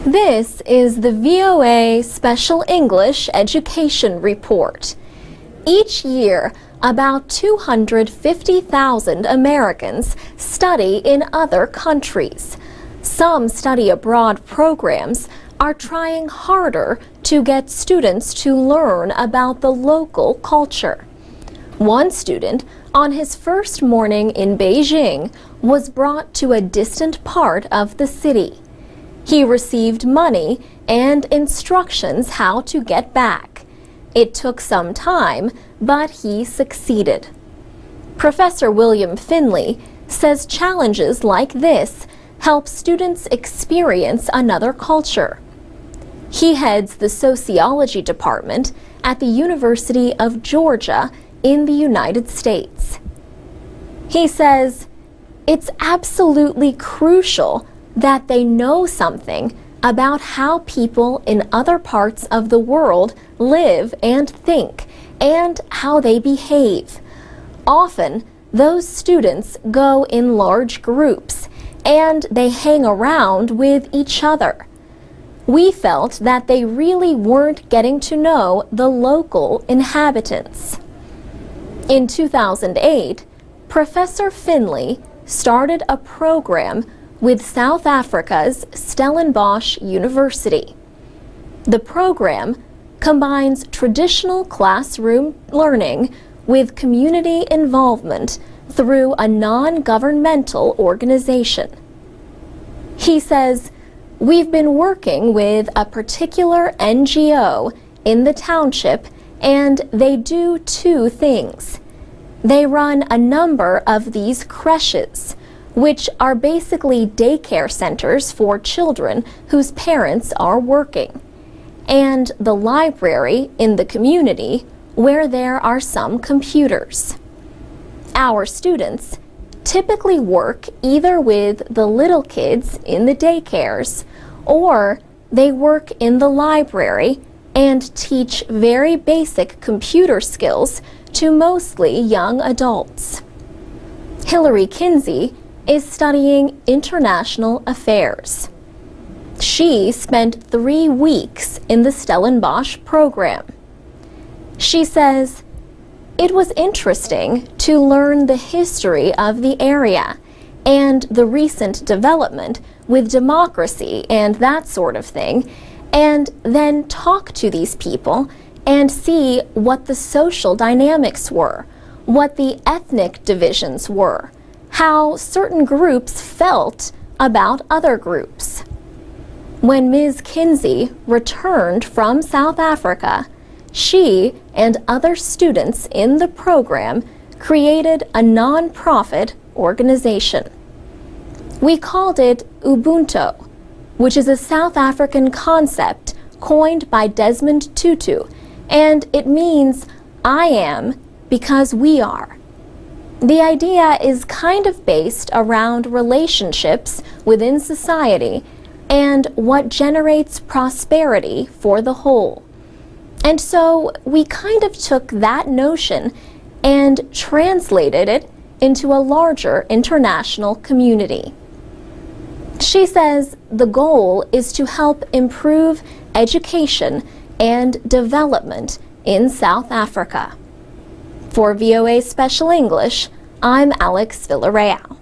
This is the VOA Special English Education Report. Each year, about 250,000 Americans study in other countries. Some study abroad programs are trying harder to get students to learn about the local culture. One student, on his first morning in Beijing, was brought to a distant part of the city. He received money and instructions how to get back. It took some time, but he succeeded. Professor William Finley says challenges like this help students experience another culture. He heads the sociology department at the University of Georgia in the United States. He says, "It's absolutely crucial that they know something about how people in other parts of the world live and think, and how they behave. Often, those students go in large groups, and they hang around with each other. We felt that they really weren't getting to know the local inhabitants." In 2008, Professor Finley started a program with South Africa's Stellenbosch University. The program combines traditional classroom learning with community involvement through a non-governmental organization. He says, "We've been working with a particular NGO in the township, and they do two things. They run a number of these creches, which are basically daycare centers for children whose parents are working, and the library in the community where there are some computers. Our students typically work either with the little kids in the daycares, or they work in the library and teach very basic computer skills to mostly young adults." Hillary Kinsey is studying international affairs. She spent 3 weeks in the Stellenbosch program. She says, "It was interesting to learn the history of the area and the recent development with democracy and that sort of thing, and then talk to these people and see what the social dynamics were, what the ethnic divisions were, how certain groups felt about other groups." When Ms. Kinsey returned from South Africa, she and other students in the program created a non-profit organization. We called it Ubuntu, which is a South African concept coined by Desmond Tutu, and it means "I am because we are." The idea is kind of based around relationships within society and what generates prosperity for the whole. And so we kind of took that notion and translated it into a larger international community. She says the goal is to help improve education and development in South Africa. For VOA Special English, I'm Alex Villarreal.